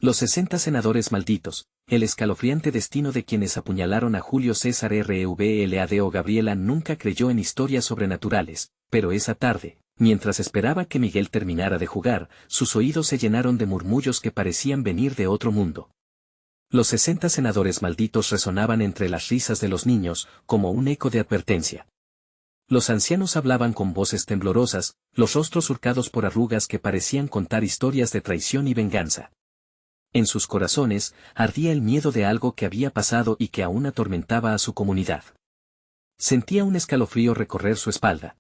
Los 60 senadores malditos, el escalofriante destino de quienes apuñalaron a Julio César Revlado. Gabriela nunca creyó en historias sobrenaturales, pero esa tarde, mientras esperaba que Miguel terminara de jugar, sus oídos se llenaron de murmullos que parecían venir de otro mundo. Los 60 senadores malditos resonaban entre las risas de los niños, como un eco de advertencia. Los ancianos hablaban con voces temblorosas, los rostros surcados por arrugas que parecían contar historias de traición y venganza. En sus corazones ardía el miedo de algo que había pasado y que aún atormentaba a su comunidad. Sentía un escalofrío recorrer su espalda.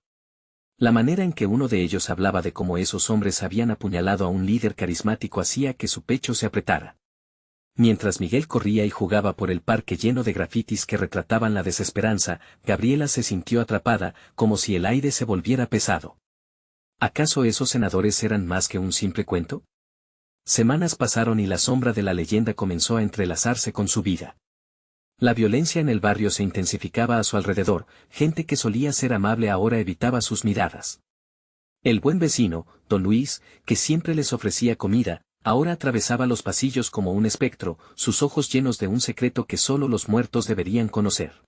La manera en que uno de ellos hablaba de cómo esos hombres habían apuñalado a un líder carismático hacía que su pecho se apretara. Mientras Miguel corría y jugaba por el parque lleno de grafitis que retrataban la desesperanza, Gabriela se sintió atrapada, como si el aire se volviera pesado. ¿Acaso esos senadores eran más que un simple cuento? Semanas pasaron y la sombra de la leyenda comenzó a entrelazarse con su vida. La violencia en el barrio se intensificaba a su alrededor, gente que solía ser amable ahora evitaba sus miradas. El buen vecino, don Luis, que siempre les ofrecía comida, ahora atravesaba los pasillos como un espectro, sus ojos llenos de un secreto que solo los muertos deberían conocer.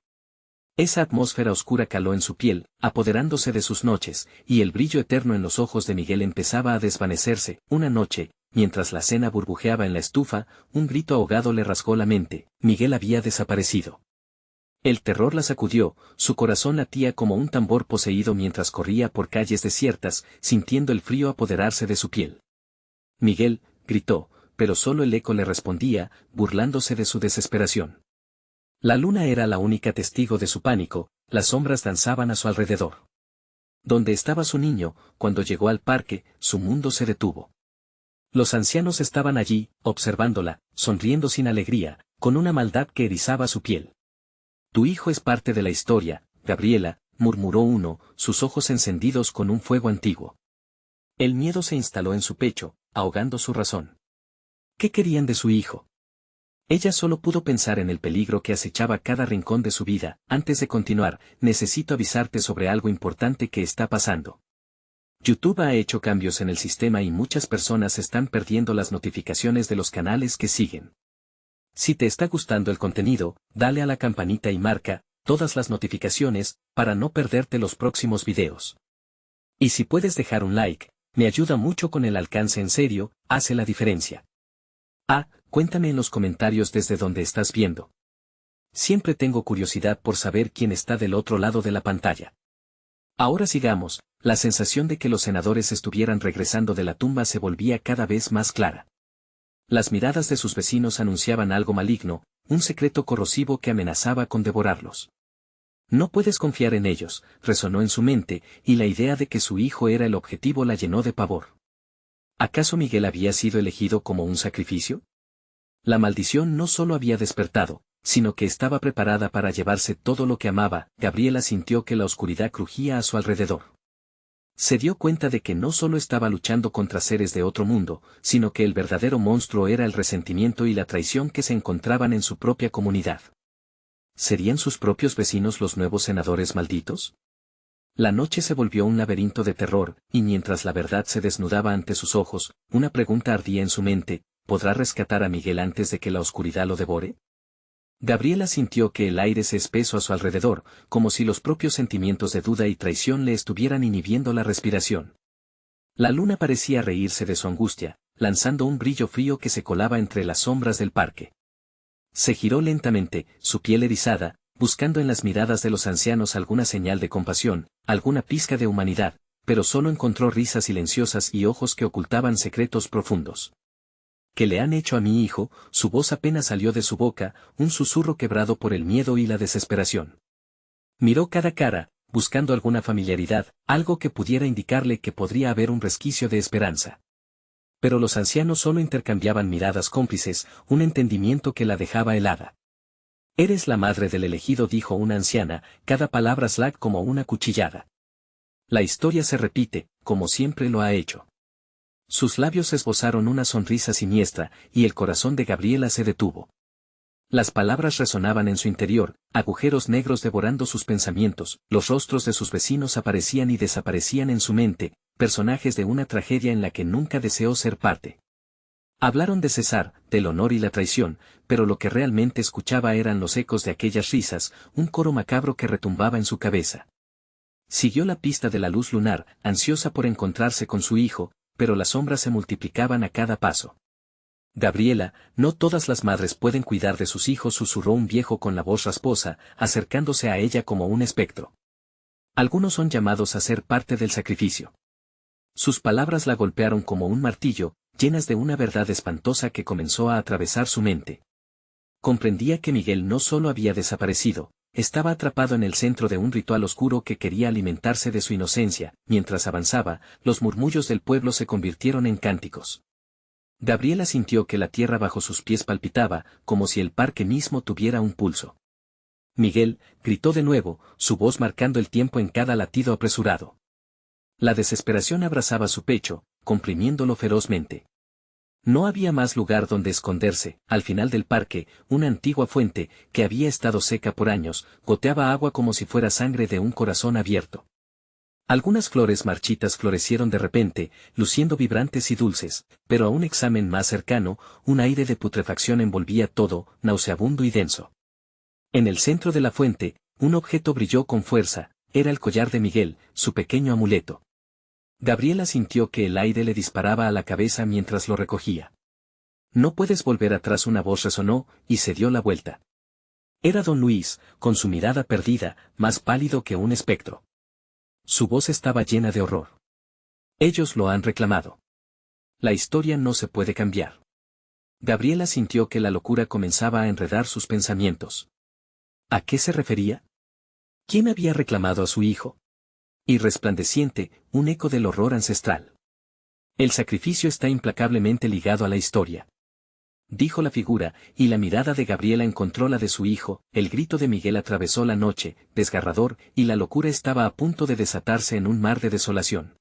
Esa atmósfera oscura caló en su piel, apoderándose de sus noches, y el brillo eterno en los ojos de Miguel empezaba a desvanecerse. Una noche, mientras la cena burbujeaba en la estufa, un grito ahogado le rasgó la mente: Miguel había desaparecido. El terror la sacudió, su corazón latía como un tambor poseído mientras corría por calles desiertas, sintiendo el frío apoderarse de su piel. Miguel, gritó, pero solo el eco le respondía, burlándose de su desesperación. La luna era la única testigo de su pánico, las sombras danzaban a su alrededor. Donde estaba su niño, cuando llegó al parque, su mundo se detuvo. Los ancianos estaban allí, observándola, sonriendo sin alegría, con una maldad que erizaba su piel. Tu hijo es parte de la historia, Gabriela, murmuró uno, sus ojos encendidos con un fuego antiguo. El miedo se instaló en su pecho, ahogando su razón. ¿Qué querían de su hijo? Ella solo pudo pensar en el peligro que acechaba cada rincón de su vida. Antes de continuar, necesito avisarte sobre algo importante que está pasando. YouTube ha hecho cambios en el sistema y muchas personas están perdiendo las notificaciones de los canales que siguen. Si te está gustando el contenido, dale a la campanita y marca todas las notificaciones para no perderte los próximos videos. Y si puedes dejar un like, me ayuda mucho con el alcance. En serio, hace la diferencia. Cuéntame en los comentarios desde donde estás viendo. Siempre tengo curiosidad por saber quién está del otro lado de la pantalla. Ahora sigamos, la sensación de que los senadores estuvieran regresando de la tumba se volvía cada vez más clara. Las miradas de sus vecinos anunciaban algo maligno, un secreto corrosivo que amenazaba con devorarlos. No puedes confiar en ellos, resonó en su mente, y la idea de que su hijo era el objetivo la llenó de pavor. ¿Acaso Miguel había sido elegido como un sacrificio? La maldición no solo había despertado, sino que estaba preparada para llevarse todo lo que amaba. Gabriela sintió que la oscuridad crujía a su alrededor. Se dio cuenta de que no solo estaba luchando contra seres de otro mundo, sino que el verdadero monstruo era el resentimiento y la traición que se encontraban en su propia comunidad. ¿Serían sus propios vecinos los nuevos senadores malditos? La noche se volvió un laberinto de terror, y mientras la verdad se desnudaba ante sus ojos, una pregunta ardía en su mente: ¿podrá rescatar a Miguel antes de que la oscuridad lo devore? Gabriela sintió que el aire se espesó a su alrededor, como si los propios sentimientos de duda y traición le estuvieran inhibiendo la respiración. La luna parecía reírse de su angustia, lanzando un brillo frío que se colaba entre las sombras del parque. Se giró lentamente, su piel erizada, buscando en las miradas de los ancianos alguna señal de compasión, alguna pizca de humanidad, pero solo encontró risas silenciosas y ojos que ocultaban secretos profundos. ¿Qué le han hecho a mi hijo? Su voz apenas salió de su boca, un susurro quebrado por el miedo y la desesperación. Miró cada cara, buscando alguna familiaridad, algo que pudiera indicarle que podría haber un resquicio de esperanza. Pero los ancianos solo intercambiaban miradas cómplices, un entendimiento que la dejaba helada. Eres la madre del elegido, dijo una anciana, cada palabra slack como una cuchillada. La historia se repite, como siempre lo ha hecho. Sus labios esbozaron una sonrisa siniestra, y el corazón de Gabriela se detuvo. Las palabras resonaban en su interior, agujeros negros devorando sus pensamientos, los rostros de sus vecinos aparecían y desaparecían en su mente, personajes de una tragedia en la que nunca deseó ser parte. Hablaron de César, del honor y la traición, pero lo que realmente escuchaba eran los ecos de aquellas risas, un coro macabro que retumbaba en su cabeza. Siguió la pista de la luz lunar, ansiosa por encontrarse con su hijo, pero las sombras se multiplicaban a cada paso. Gabriela, no todas las madres pueden cuidar de sus hijos, susurró un viejo con la voz rasposa, acercándose a ella como un espectro. Algunos son llamados a ser parte del sacrificio. Sus palabras la golpearon como un martillo, llenas de una verdad espantosa que comenzó a atravesar su mente. Comprendía que Miguel no solo había desaparecido, estaba atrapado en el centro de un ritual oscuro que quería alimentarse de su inocencia. Mientras avanzaba, los murmullos del pueblo se convirtieron en cánticos. Gabriela sintió que la tierra bajo sus pies palpitaba, como si el parque mismo tuviera un pulso. Miguel, gritó de nuevo, su voz marcando el tiempo en cada latido apresurado. La desesperación abrazaba su pecho, comprimiéndolo ferozmente. No había más lugar donde esconderse. Al final del parque, una antigua fuente, que había estado seca por años, goteaba agua como si fuera sangre de un corazón abierto. Algunas flores marchitas florecieron de repente, luciendo vibrantes y dulces, pero a un examen más cercano, un aire de putrefacción envolvía todo, nauseabundo y denso. En el centro de la fuente, un objeto brilló con fuerza, era el collar de Miguel, su pequeño amuleto. Gabriela sintió que el aire le disparaba a la cabeza mientras lo recogía. No puedes volver atrás, una voz resonó, y se dio la vuelta. Era don Luis, con su mirada perdida, más pálido que un espectro. Su voz estaba llena de horror. Ellos lo han reclamado. La historia no se puede cambiar. Gabriela sintió que la locura comenzaba a enredar sus pensamientos. ¿A qué se refería? ¿Quién había reclamado a su hijo? Y resplandeciente, un eco del horror ancestral. El sacrificio está implacablemente ligado a la historia. Dijo la figura, y la mirada de Gabriela encontró la de su hijo. El grito de Miguel atravesó la noche, desgarrador, y la locura estaba a punto de desatarse en un mar de desolación.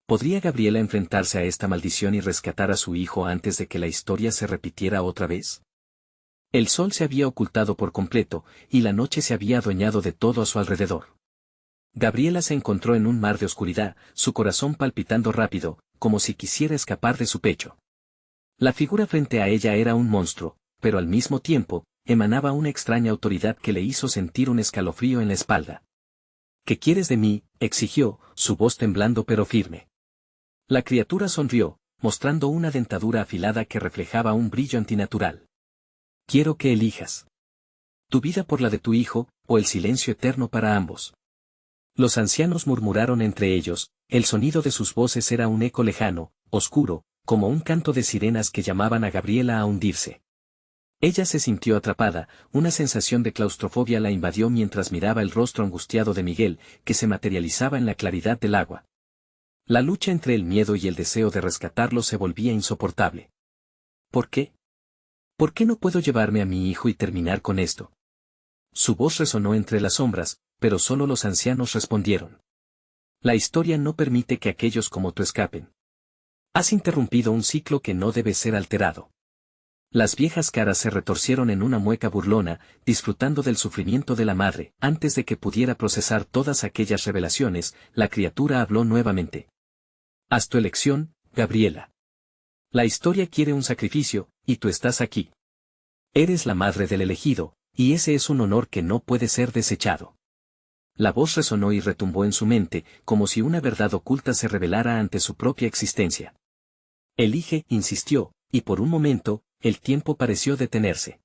¿Podría Gabriela enfrentarse a esta maldición y rescatar a su hijo antes de que la historia se repitiera otra vez? El sol se había ocultado por completo, y la noche se había adueñado de todo a su alrededor. Gabriela se encontró en un mar de oscuridad, su corazón palpitando rápido, como si quisiera escapar de su pecho. La figura frente a ella era un monstruo, pero al mismo tiempo, emanaba una extraña autoridad que le hizo sentir un escalofrío en la espalda. ¿Qué quieres de mí?, exigió, su voz temblando pero firme. La criatura sonrió, mostrando una dentadura afilada que reflejaba un brillo antinatural. Quiero que elijas tu vida por la de tu hijo, o el silencio eterno para ambos. Los ancianos murmuraron entre ellos, el sonido de sus voces era un eco lejano, oscuro, como un canto de sirenas que llamaban a Gabriela a hundirse. Ella se sintió atrapada, una sensación de claustrofobia la invadió mientras miraba el rostro angustiado de Miguel, que se materializaba en la claridad del agua. La lucha entre el miedo y el deseo de rescatarlo se volvía insoportable. ¿Por qué? ¿Por qué no puedo llevarme a mi hijo y terminar con esto? Su voz resonó entre las sombras, pero solo los ancianos respondieron. La historia no permite que aquellos como tú escapen. Has interrumpido un ciclo que no debe ser alterado. Las viejas caras se retorcieron en una mueca burlona, disfrutando del sufrimiento de la madre. Antes de que pudiera procesar todas aquellas revelaciones, la criatura habló nuevamente. Haz tu elección, Gabriela. La historia quiere un sacrificio, y tú estás aquí. Eres la madre del elegido, y ese es un honor que no puede ser desechado. La voz resonó y retumbó en su mente, como si una verdad oculta se revelara ante su propia existencia. Elige, insistió, y por un momento, el tiempo pareció detenerse.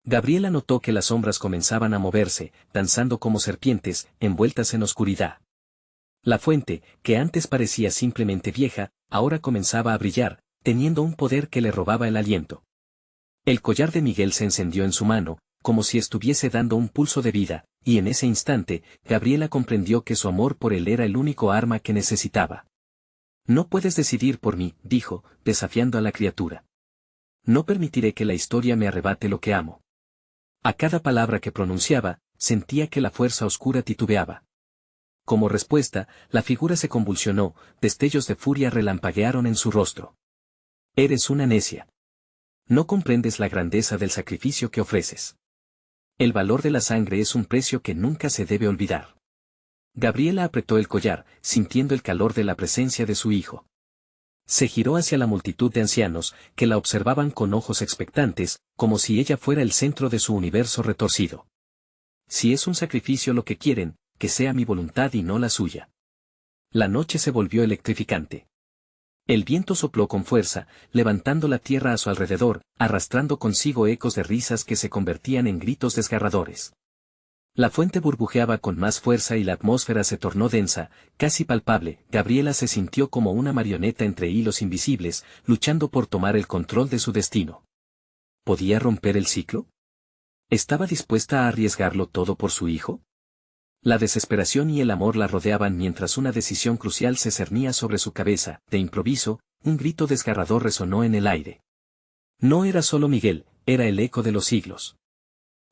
Gabriela notó que las sombras comenzaban a moverse, danzando como serpientes, envueltas en oscuridad. La fuente, que antes parecía simplemente vieja, ahora comenzaba a brillar, teniendo un poder que le robaba el aliento. El collar de Miguel se encendió en su mano, como si estuviese dando un pulso de vida, y en ese instante, Gabriela comprendió que su amor por él era el único arma que necesitaba. No puedes decidir por mí, dijo, desafiando a la criatura. No permitiré que la historia me arrebate lo que amo. A cada palabra que pronunciaba, sentía que la fuerza oscura titubeaba. Como respuesta, la figura se convulsionó, destellos de furia relampaguearon en su rostro. Eres una necia. No comprendes la grandeza del sacrificio que ofreces. El valor de la sangre es un precio que nunca se debe olvidar. Gabriela apretó el collar, sintiendo el calor de la presencia de su hijo. Se giró hacia la multitud de ancianos, que la observaban con ojos expectantes, como si ella fuera el centro de su universo retorcido. Si es un sacrificio lo que quieren, que sea mi voluntad y no la suya. La noche se volvió electrificante. El viento sopló con fuerza, levantando la tierra a su alrededor, arrastrando consigo ecos de risas que se convertían en gritos desgarradores. La fuente burbujeaba con más fuerza y la atmósfera se tornó densa, casi palpable. Gabriela se sintió como una marioneta entre hilos invisibles, luchando por tomar el control de su destino. ¿Podía romper el ciclo? ¿Estaba dispuesta a arriesgarlo todo por su hijo? La desesperación y el amor la rodeaban mientras una decisión crucial se cernía sobre su cabeza. De improviso, un grito desgarrador resonó en el aire. No era solo Miguel, era el eco de los siglos.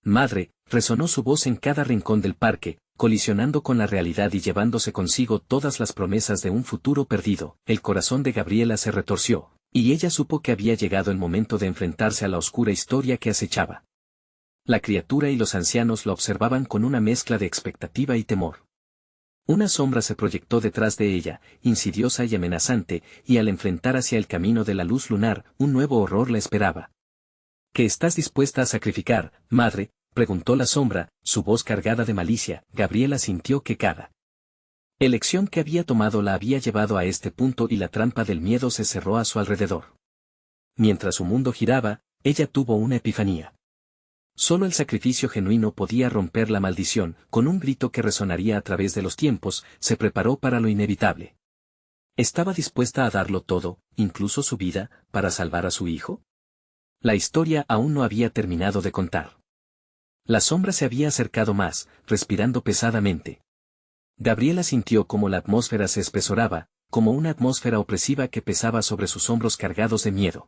Madre, resonó su voz en cada rincón del parque, colisionando con la realidad y llevándose consigo todas las promesas de un futuro perdido. El corazón de Gabriela se retorció, y ella supo que había llegado el momento de enfrentarse a la oscura historia que acechaba. La criatura y los ancianos la observaban con una mezcla de expectativa y temor. Una sombra se proyectó detrás de ella, insidiosa y amenazante, y al enfrentar hacia el camino de la luz lunar, un nuevo horror la esperaba. ¿Qué estás dispuesta a sacrificar, madre?, preguntó la sombra, su voz cargada de malicia. Gabriela sintió que cada elección que había tomado la había llevado a este punto y la trampa del miedo se cerró a su alrededor. Mientras su mundo giraba, ella tuvo una epifanía. Solo el sacrificio genuino podía romper la maldición. Con un grito que resonaría a través de los tiempos, se preparó para lo inevitable. ¿Estaba dispuesta a darlo todo, incluso su vida, para salvar a su hijo? La historia aún no había terminado de contar. La sombra se había acercado más, respirando pesadamente. Gabriela sintió como la atmósfera se espesoraba, como una atmósfera opresiva que pesaba sobre sus hombros cargados de miedo.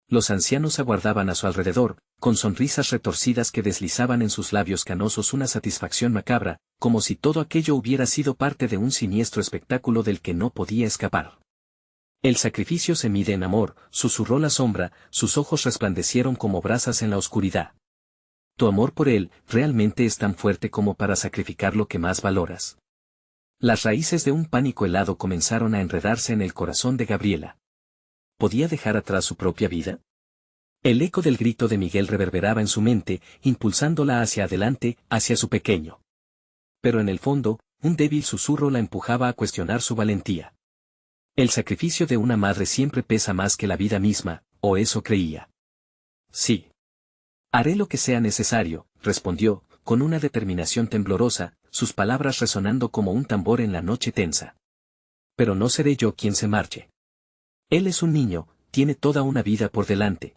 Los ancianos aguardaban a su alrededor, con sonrisas retorcidas que deslizaban en sus labios canosos una satisfacción macabra, como si todo aquello hubiera sido parte de un siniestro espectáculo del que no podía escapar. El sacrificio se mide en amor, susurró la sombra, sus ojos resplandecieron como brasas en la oscuridad. Tu amor por él realmente es tan fuerte como para sacrificar lo que más valoras. Las raíces de un pánico helado comenzaron a enredarse en el corazón de Gabriela. ¿Podía dejar atrás su propia vida? El eco del grito de Miguel reverberaba en su mente, impulsándola hacia adelante, hacia su pequeño. Pero en el fondo, un débil susurro la empujaba a cuestionar su valentía. El sacrificio de una madre siempre pesa más que la vida misma, o eso creía. Sí. Haré lo que sea necesario, respondió, con una determinación temblorosa, sus palabras resonando como un tambor en la noche tensa. Pero no seré yo quien se marche. Él es un niño, tiene toda una vida por delante.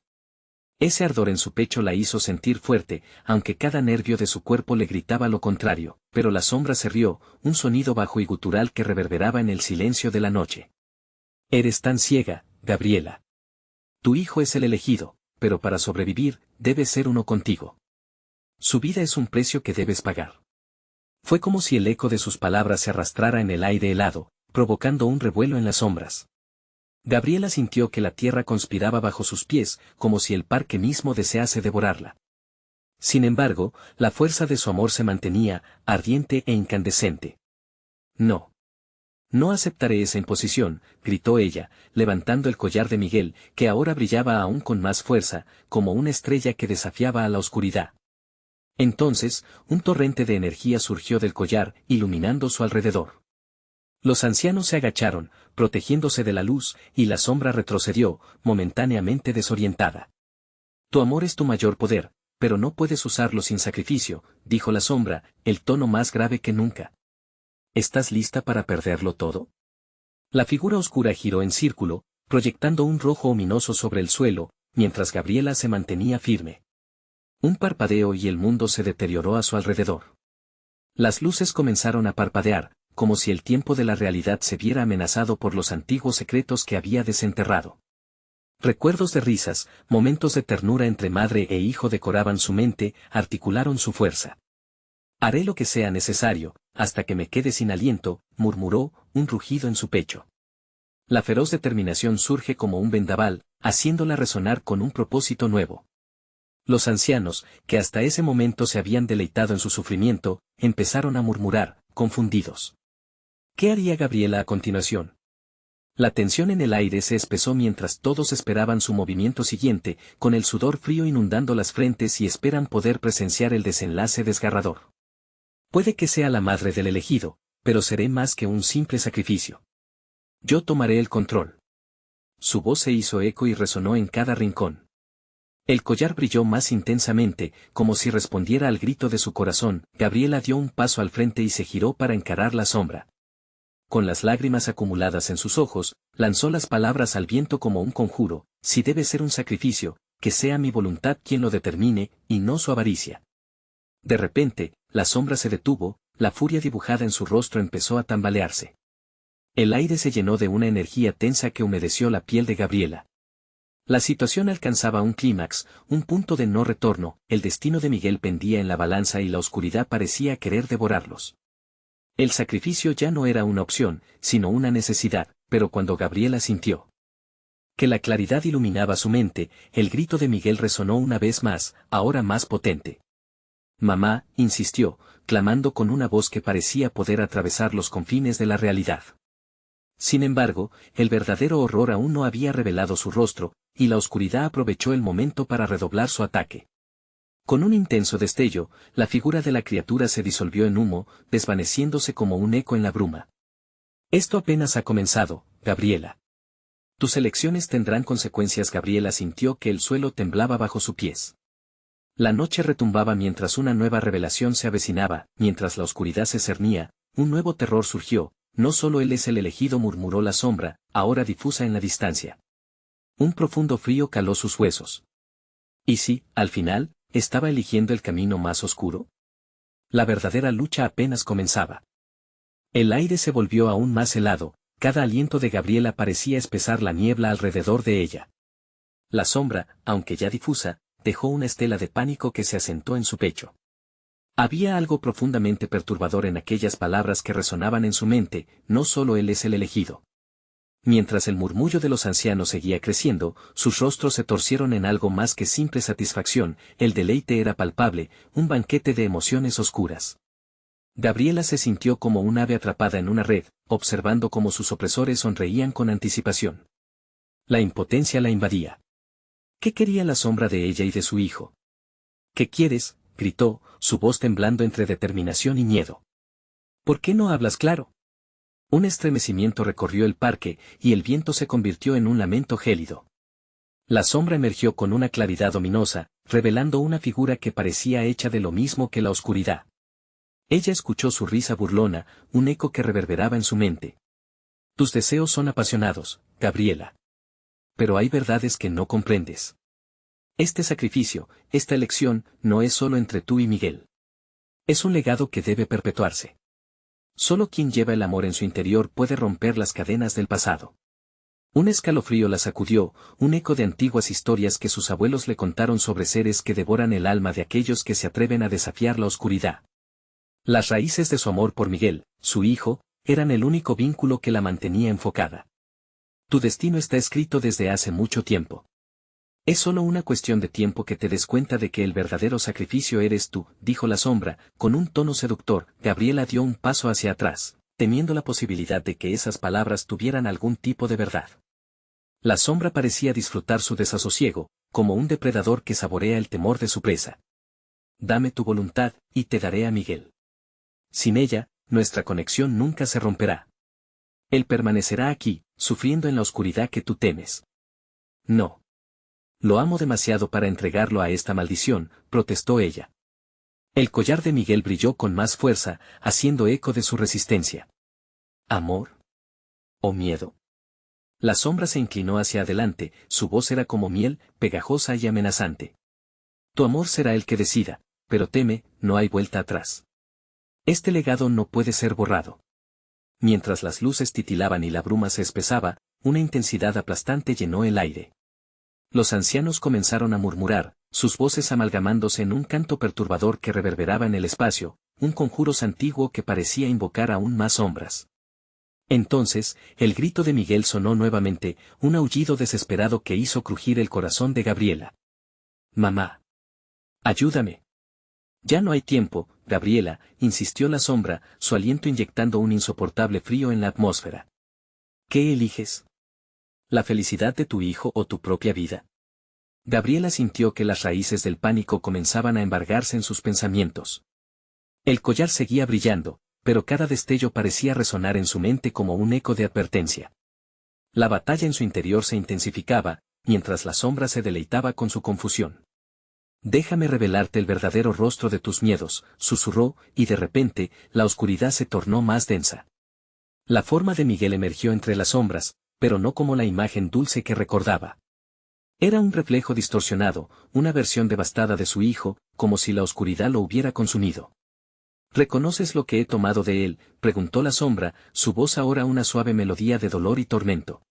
Ese ardor en su pecho la hizo sentir fuerte, aunque cada nervio de su cuerpo le gritaba lo contrario, pero la sombra se rió, un sonido bajo y gutural que reverberaba en el silencio de la noche. Eres tan ciega, Gabriela. Tu hijo es el elegido, pero para sobrevivir, debes ser uno contigo. Su vida es un precio que debes pagar. Fue como si el eco de sus palabras se arrastrara en el aire helado, provocando un revuelo en las sombras. Gabriela sintió que la tierra conspiraba bajo sus pies, como si el parque mismo desease devorarla. Sin embargo, la fuerza de su amor se mantenía, ardiente e incandescente. No. No aceptaré esa imposición, gritó ella, levantando el collar de Miguel, que ahora brillaba aún con más fuerza, como una estrella que desafiaba a la oscuridad. Entonces, un torrente de energía surgió del collar, iluminando su alrededor. Los ancianos se agacharon, protegiéndose de la luz, y la sombra retrocedió, momentáneamente desorientada. Tu amor es tu mayor poder, pero no puedes usarlo sin sacrificio, dijo la sombra, el tono más grave que nunca. ¿Estás lista para perderlo todo? La figura oscura giró en círculo, proyectando un rojo ominoso sobre el suelo, mientras Gabriela se mantenía firme. Un parpadeo y el mundo se deterioró a su alrededor. Las luces comenzaron a parpadear, como si el tiempo de la realidad se viera amenazado por los antiguos secretos que había desenterrado. Recuerdos de risas, momentos de ternura entre madre e hijo decoraban su mente, articularon su fuerza. Haré lo que sea necesario, hasta que me quede sin aliento, murmuró, un rugido en su pecho. La feroz determinación surge como un vendaval, haciéndola resonar con un propósito nuevo. Los ancianos, que hasta ese momento se habían deleitado en su sufrimiento, empezaron a murmurar, confundidos. ¿Qué haría Gabriela a continuación? La tensión en el aire se espesó mientras todos esperaban su movimiento siguiente, con el sudor frío inundando las frentes y esperan poder presenciar el desenlace desgarrador. Puede que sea la madre del elegido, pero seré más que un simple sacrificio. Yo tomaré el control. Su voz se hizo eco y resonó en cada rincón. El collar brilló más intensamente, como si respondiera al grito de su corazón. Gabriela dio un paso al frente y se giró para encarar la sombra. Con las lágrimas acumuladas en sus ojos, lanzó las palabras al viento como un conjuro: si debe ser un sacrificio, que sea mi voluntad quien lo determine, y no su avaricia. De repente, la sombra se detuvo, la furia dibujada en su rostro empezó a tambalearse. El aire se llenó de una energía tensa que humedeció la piel de Gabriela. La situación alcanzaba un clímax, un punto de no retorno. El destino de Miguel pendía en la balanza y la oscuridad parecía querer devorarlos. El sacrificio ya no era una opción, sino una necesidad, pero cuando Gabriela sintió que la claridad iluminaba su mente, el grito de Miguel resonó una vez más, ahora más potente. «Mamá», insistió, clamando con una voz que parecía poder atravesar los confines de la realidad. Sin embargo, el verdadero horror aún no había revelado su rostro, y la oscuridad aprovechó el momento para redoblar su ataque. Con un intenso destello, la figura de la criatura se disolvió en humo, desvaneciéndose como un eco en la bruma. «Esto apenas ha comenzado, Gabriela. Tus elecciones tendrán consecuencias». Gabriela sintió que el suelo temblaba bajo sus pies. La noche retumbaba mientras una nueva revelación se avecinaba. Mientras la oscuridad se cernía, un nuevo terror surgió. «No solo él es el elegido», murmuró la sombra, ahora difusa en la distancia. Un profundo frío caló sus huesos. ¿Y si, al final, estaba eligiendo el camino más oscuro? La verdadera lucha apenas comenzaba. El aire se volvió aún más helado, cada aliento de Gabriela parecía espesar la niebla alrededor de ella. La sombra, aunque ya difusa, dejó una estela de pánico que se asentó en su pecho. Había algo profundamente perturbador en aquellas palabras que resonaban en su mente: no solo él es el elegido. Mientras el murmullo de los ancianos seguía creciendo, sus rostros se torcieron en algo más que simple satisfacción. El deleite era palpable, un banquete de emociones oscuras. Gabriela se sintió como un ave atrapada en una red, observando cómo sus opresores sonreían con anticipación. La impotencia la invadía. ¿Qué quería la sombra de ella y de su hijo? «¿Qué quieres?», gritó, su voz temblando entre determinación y miedo. «¿Por qué no hablas claro?». Un estremecimiento recorrió el parque, y el viento se convirtió en un lamento gélido. La sombra emergió con una claridad ominosa, revelando una figura que parecía hecha de lo mismo que la oscuridad. Ella escuchó su risa burlona, un eco que reverberaba en su mente. «Tus deseos son apasionados, Gabriela. Pero hay verdades que no comprendes. Este sacrificio, esta elección, no es solo entre tú y Miguel. Es un legado que debe perpetuarse. Solo quien lleva el amor en su interior puede romper las cadenas del pasado». Un escalofrío la sacudió, un eco de antiguas historias que sus abuelos le contaron sobre seres que devoran el alma de aquellos que se atreven a desafiar la oscuridad. Las raíces de su amor por Miguel, su hijo, eran el único vínculo que la mantenía enfocada. «Tu destino está escrito desde hace mucho tiempo. Es solo una cuestión de tiempo que te des cuenta de que el verdadero sacrificio eres tú», dijo la sombra, con un tono seductor. Gabriela dio un paso hacia atrás, temiendo la posibilidad de que esas palabras tuvieran algún tipo de verdad. La sombra parecía disfrutar su desasosiego, como un depredador que saborea el temor de su presa. «Dame tu voluntad, y te daré a Miguel. Sin ella, nuestra conexión nunca se romperá. Él permanecerá aquí, sufriendo en la oscuridad que tú temes». «No. Lo amo demasiado para entregarlo a esta maldición», protestó ella. El collar de Miguel brilló con más fuerza, haciendo eco de su resistencia. ¿Amor? ¿O miedo? La sombra se inclinó hacia adelante, su voz era como miel, pegajosa y amenazante. «Tu amor será el que decida, pero teme, no hay vuelta atrás. Este legado no puede ser borrado». Mientras las luces titilaban y la bruma se espesaba, una intensidad aplastante llenó el aire. Los ancianos comenzaron a murmurar, sus voces amalgamándose en un canto perturbador que reverberaba en el espacio, un conjuro antiguo que parecía invocar aún más sombras. Entonces, el grito de Miguel sonó nuevamente, un aullido desesperado que hizo crujir el corazón de Gabriela. «Mamá. Ayúdame». «Ya no hay tiempo, Gabriela», insistió la sombra, su aliento inyectando un insoportable frío en la atmósfera. «¿Qué eliges?». ¿La felicidad de tu hijo o tu propia vida? Gabriela sintió que las raíces del pánico comenzaban a embargarse en sus pensamientos. El collar seguía brillando, pero cada destello parecía resonar en su mente como un eco de advertencia. La batalla en su interior se intensificaba, mientras la sombra se deleitaba con su confusión. Déjame revelarte el verdadero rostro de tus miedos, susurró, y de repente, la oscuridad se tornó más densa. La forma de Miguel emergió entre las sombras, pero no como la imagen dulce que recordaba. Era un reflejo distorsionado, una versión devastada de su hijo, como si la oscuridad lo hubiera consumido. ¿Reconoces lo que he tomado de él?, preguntó la sombra, su voz ahora una suave melodía de dolor y tormento.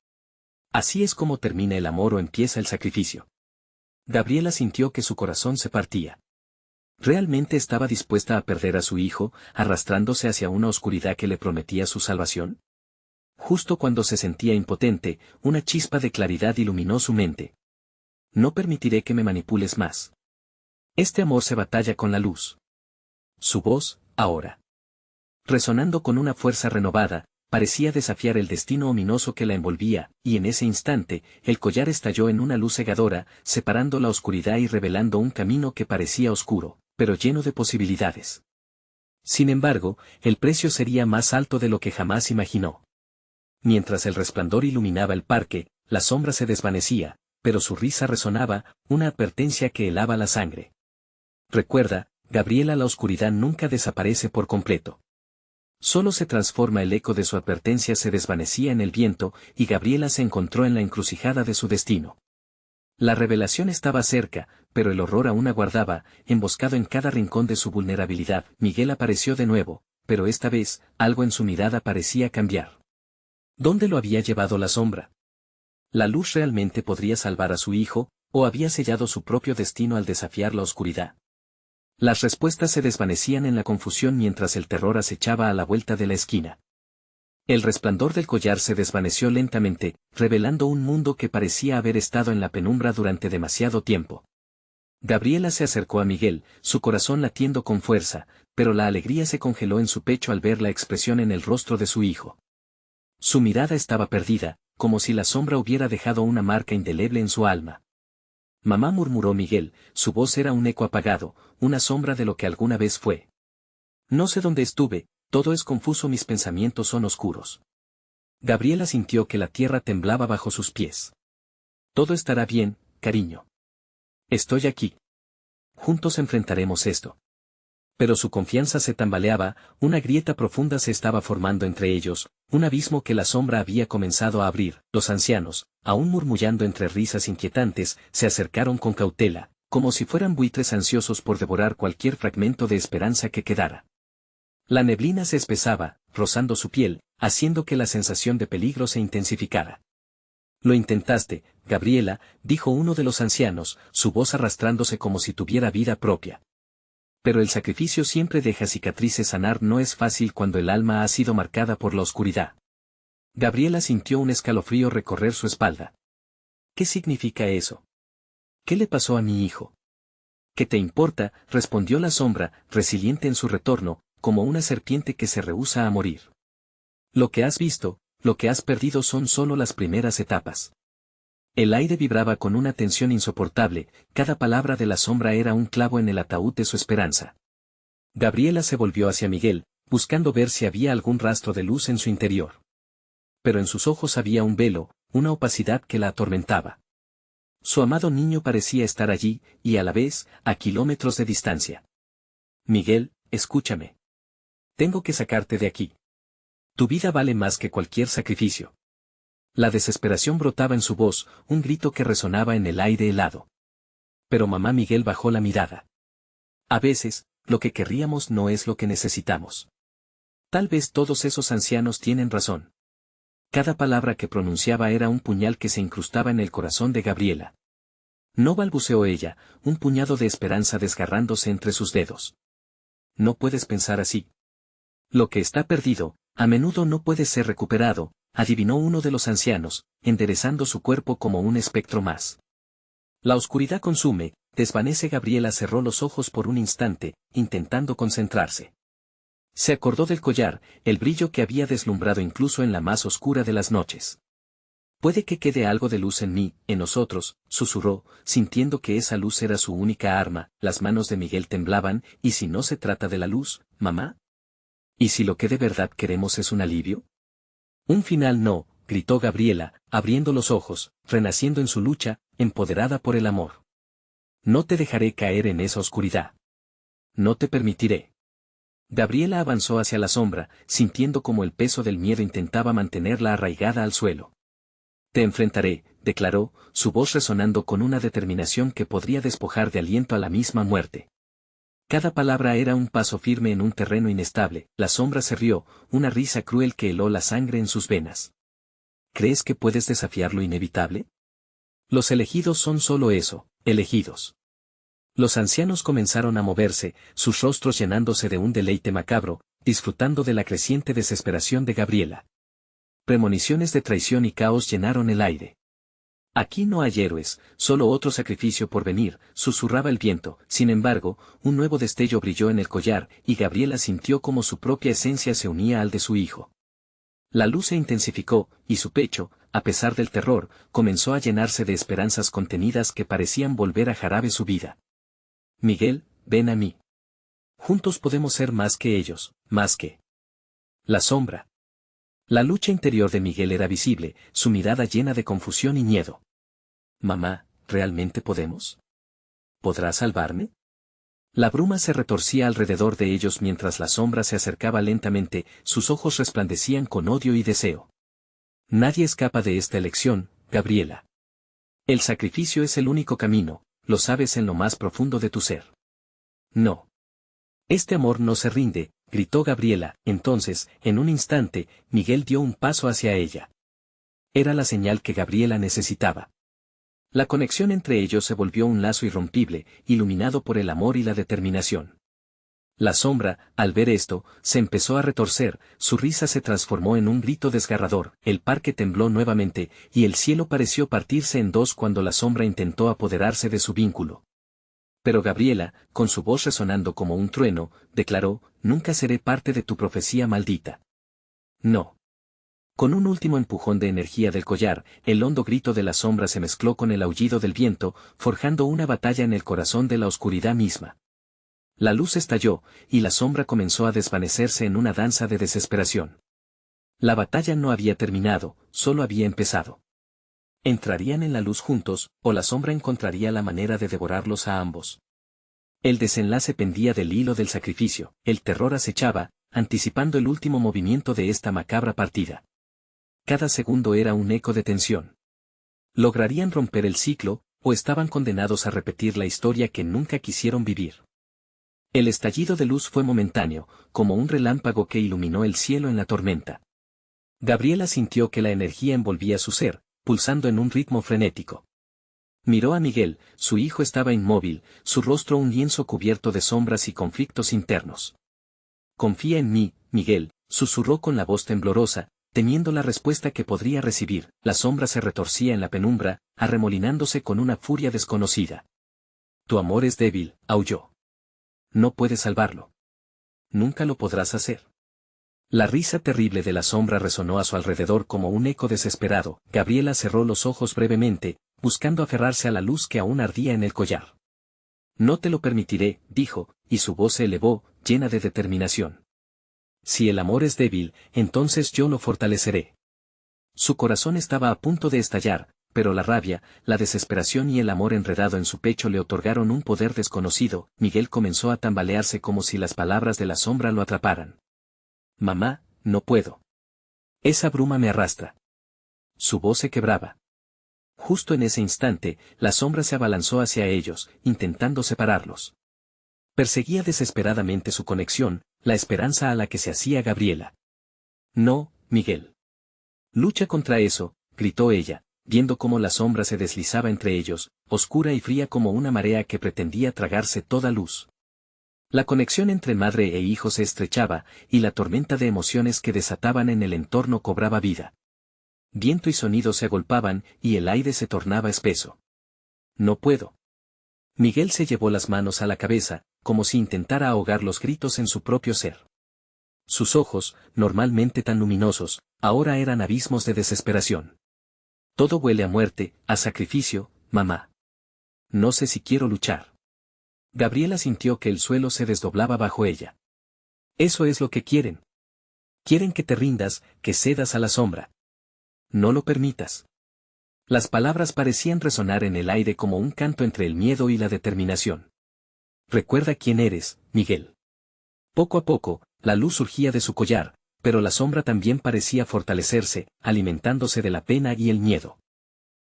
Así es como termina el amor o empieza el sacrificio. Gabriela sintió que su corazón se partía. ¿Realmente estaba dispuesta a perder a su hijo, arrastrándose hacia una oscuridad que le prometía su salvación? Justo cuando se sentía impotente, una chispa de claridad iluminó su mente. No permitiré que me manipules más. Este amor se batalla con la luz. Su voz, ahora, resonando con una fuerza renovada, parecía desafiar el destino ominoso que la envolvía, y en ese instante, el collar estalló en una luz cegadora, separando la oscuridad y revelando un camino que parecía oscuro, pero lleno de posibilidades. Sin embargo, el precio sería más alto de lo que jamás imaginó. Mientras el resplandor iluminaba el parque, la sombra se desvanecía, pero su risa resonaba, una advertencia que helaba la sangre. Recuerda, Gabriela, la oscuridad nunca desaparece por completo. Solo se transforma. El eco de su advertencia se desvanecía en el viento, y Gabriela se encontró en la encrucijada de su destino. La revelación estaba cerca, pero el horror aún aguardaba, emboscado en cada rincón de su vulnerabilidad. Miguel apareció de nuevo, pero esta vez, algo en su mirada parecía cambiar. ¿Dónde lo había llevado la sombra? ¿La luz realmente podría salvar a su hijo, o había sellado su propio destino al desafiar la oscuridad? Las respuestas se desvanecían en la confusión mientras el terror acechaba a la vuelta de la esquina. El resplandor del collar se desvaneció lentamente, revelando un mundo que parecía haber estado en la penumbra durante demasiado tiempo. Gabriela se acercó a Miguel, su corazón latiendo con fuerza, pero la alegría se congeló en su pecho al ver la expresión en el rostro de su hijo. Su mirada estaba perdida, como si la sombra hubiera dejado una marca indeleble en su alma. Mamá, murmuró Miguel, su voz era un eco apagado, una sombra de lo que alguna vez fue. No sé dónde estuve, todo es confuso, mis pensamientos son oscuros. Gabriela sintió que la tierra temblaba bajo sus pies. Todo estará bien, cariño. Estoy aquí. Juntos enfrentaremos esto. Pero su confianza se tambaleaba, una grieta profunda se estaba formando entre ellos, un abismo que la sombra había comenzado a abrir. Los ancianos, aún murmullando entre risas inquietantes, se acercaron con cautela, como si fueran buitres ansiosos por devorar cualquier fragmento de esperanza que quedara. La neblina se espesaba, rozando su piel, haciendo que la sensación de peligro se intensificara. Lo intentaste, Gabriela, dijo uno de los ancianos, su voz arrastrándose como si tuviera vida propia. Pero el sacrificio siempre deja cicatrices. Sanar no es fácil cuando el alma ha sido marcada por la oscuridad. Gabriela sintió un escalofrío recorrer su espalda. ¿Qué significa eso? ¿Qué le pasó a mi hijo? ¿Qué te importa?, respondió la sombra, resiliente en su retorno, como una serpiente que se rehúsa a morir. Lo que has visto, lo que has perdido son solo las primeras etapas. El aire vibraba con una tensión insoportable, cada palabra de la sombra era un clavo en el ataúd de su esperanza. Gabriela se volvió hacia Miguel, buscando ver si había algún rastro de luz en su interior. Pero en sus ojos había un velo, una opacidad que la atormentaba. Su amado niño parecía estar allí, y a la vez, a kilómetros de distancia. Miguel, escúchame. Tengo que sacarte de aquí. Tu vida vale más que cualquier sacrificio. La desesperación brotaba en su voz, un grito que resonaba en el aire helado. Pero mamá, Miguel bajó la mirada. A veces, lo que querríamos no es lo que necesitamos. Tal vez todos esos ancianos tienen razón. Cada palabra que pronunciaba era un puñal que se incrustaba en el corazón de Gabriela. No, balbuceó ella, un puñado de esperanza desgarrándose entre sus dedos. No puedes pensar así. Lo que está perdido, a menudo no puede ser recuperado, adivinó uno de los ancianos, enderezando su cuerpo como un espectro más. La oscuridad consume, desvanece. Gabriela cerró los ojos por un instante, intentando concentrarse. Se acordó del collar, el brillo que había deslumbrado incluso en la más oscura de las noches. Puede que quede algo de luz en mí, en nosotros, susurró, sintiendo que esa luz era su única arma. Las manos de Miguel temblaban. ¿Y si no se trata de la luz, mamá? ¿Y si lo que de verdad queremos es un alivio? Un final no, gritó Gabriela, abriendo los ojos, renaciendo en su lucha, empoderada por el amor. No te dejaré caer en esa oscuridad. No te permitiré. Gabriela avanzó hacia la sombra, sintiendo como el peso del miedo intentaba mantenerla arraigada al suelo. Te enfrentaré, declaró, su voz resonando con una determinación que podría despojar de aliento a la misma muerte. Cada palabra era un paso firme en un terreno inestable. La sombra se rió, una risa cruel que heló la sangre en sus venas. ¿Crees que puedes desafiar lo inevitable? Los elegidos son solo eso, elegidos. Los ancianos comenzaron a moverse, sus rostros llenándose de un deleite macabro, disfrutando de la creciente desesperación de Gabriela. Premoniciones de traición y caos llenaron el aire. Aquí no hay héroes, solo otro sacrificio por venir, susurraba el viento. Sin embargo, un nuevo destello brilló en el collar, y Gabriela sintió como su propia esencia se unía al de su hijo. La luz se intensificó, y su pecho, a pesar del terror, comenzó a llenarse de esperanzas contenidas que parecían volver a jarabe su vida. Miguel, ven a mí. Juntos podemos ser más que ellos, más que la sombra. La lucha interior de Miguel era visible, su mirada llena de confusión y miedo. Mamá, ¿realmente podemos? ¿Podrás salvarme? La bruma se retorcía alrededor de ellos mientras la sombra se acercaba lentamente, sus ojos resplandecían con odio y deseo. Nadie escapa de esta elección, Gabriela. El sacrificio es el único camino, lo sabes en lo más profundo de tu ser. No. Este amor no se rinde, gritó Gabriela. Entonces, en un instante, Miguel dio un paso hacia ella. Era la señal que Gabriela necesitaba. La conexión entre ellos se volvió un lazo irrompible, iluminado por el amor y la determinación. La sombra, al ver esto, se empezó a retorcer, su risa se transformó en un grito desgarrador, el parque tembló nuevamente, y el cielo pareció partirse en dos cuando la sombra intentó apoderarse de su vínculo. Pero Gabriela, con su voz resonando como un trueno, declaró, nunca seré parte de tu profecía maldita. No. Con un último empujón de energía del collar, el hondo grito de la sombra se mezcló con el aullido del viento, forjando una batalla en el corazón de la oscuridad misma. La luz estalló, y la sombra comenzó a desvanecerse en una danza de desesperación. La batalla no había terminado, solo había empezado. Entrarían en la luz juntos, o la sombra encontraría la manera de devorarlos a ambos. El desenlace pendía del hilo del sacrificio, el terror acechaba, anticipando el último movimiento de esta macabra partida. Cada segundo era un eco de tensión. ¿Lograrían romper el ciclo, o estaban condenados a repetir la historia que nunca quisieron vivir? El estallido de luz fue momentáneo, como un relámpago que iluminó el cielo en la tormenta. Gabriela sintió que la energía envolvía su ser, pulsando en un ritmo frenético. Miró a Miguel, su hijo estaba inmóvil, su rostro un lienzo cubierto de sombras y conflictos internos. Confía en mí, Miguel, susurró con la voz temblorosa, temiendo la respuesta que podría recibir. La sombra se retorcía en la penumbra, arremolinándose con una furia desconocida. Tu amor es débil, aulló. No puedes salvarlo. Nunca lo podrás hacer. La risa terrible de la sombra resonó a su alrededor como un eco desesperado. Gabriela cerró los ojos brevemente, buscando aferrarse a la luz que aún ardía en el collar. No te lo permitiré, dijo, y su voz se elevó, llena de determinación. Si el amor es débil, entonces yo lo fortaleceré. Su corazón estaba a punto de estallar, pero la rabia, la desesperación y el amor enredado en su pecho le otorgaron un poder desconocido. Miguel comenzó a tambalearse como si las palabras de la sombra lo atraparan. Mamá, no puedo. Esa bruma me arrastra. Su voz se quebraba. Justo en ese instante, la sombra se abalanzó hacia ellos, intentando separarlos. Perseguía desesperadamente su conexión, la esperanza a la que se hacía Gabriela. No, Miguel. Lucha contra eso, gritó ella, viendo cómo la sombra se deslizaba entre ellos, oscura y fría como una marea que pretendía tragarse toda luz. La conexión entre madre e hijo se estrechaba, y la tormenta de emociones que desataban en el entorno cobraba vida. Viento y sonido se agolpaban, y el aire se tornaba espeso. No puedo. Miguel se llevó las manos a la cabeza, como si intentara ahogar los gritos en su propio ser. Sus ojos, normalmente tan luminosos, ahora eran abismos de desesperación. Todo huele a muerte, a sacrificio, mamá. No sé si quiero luchar. Gabriela sintió que el suelo se desdoblaba bajo ella. Eso es lo que quieren. Quieren que te rindas, que cedas a la sombra. No lo permitas. Las palabras parecían resonar en el aire como un canto entre el miedo y la determinación. Recuerda quién eres, Miguel. Poco a poco, la luz surgía de su collar, pero la sombra también parecía fortalecerse, alimentándose de la pena y el miedo.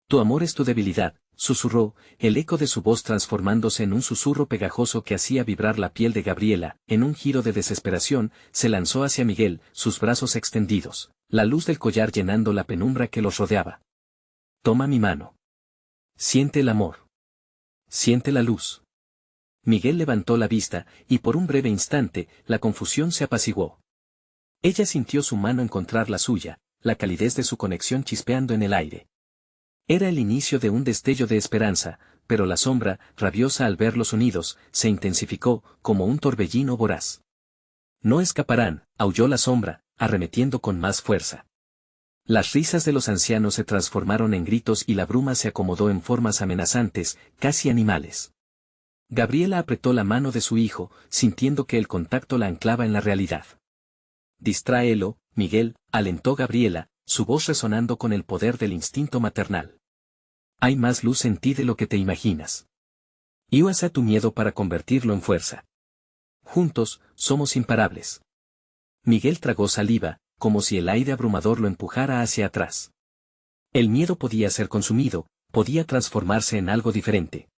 Tu amor es tu debilidad, susurró, el eco de su voz transformándose en un susurro pegajoso que hacía vibrar la piel de Gabriela. En un giro de desesperación, se lanzó hacia Miguel, sus brazos extendidos, la luz del collar llenando la penumbra que los rodeaba. Toma mi mano. Siente el amor. Siente la luz. Miguel levantó la vista, y por un breve instante, la confusión se apaciguó. Ella sintió su mano encontrar la suya, la calidez de su conexión chispeando en el aire. Era el inicio de un destello de esperanza, pero la sombra, rabiosa al verlos unidos, se intensificó, como un torbellino voraz. No escaparán, aulló la sombra, arremetiendo con más fuerza. Las risas de los ancianos se transformaron en gritos y la bruma se acomodó en formas amenazantes, casi animales. Gabriela apretó la mano de su hijo, sintiendo que el contacto la anclaba en la realidad. Distráelo, Miguel, alentó Gabriela, su voz resonando con el poder del instinto maternal. Hay más luz en ti de lo que te imaginas. Y usa tu miedo para convertirlo en fuerza. Juntos, somos imparables. Miguel tragó saliva, como si el aire abrumador lo empujara hacia atrás. El miedo podía ser consumido, podía transformarse en algo diferente.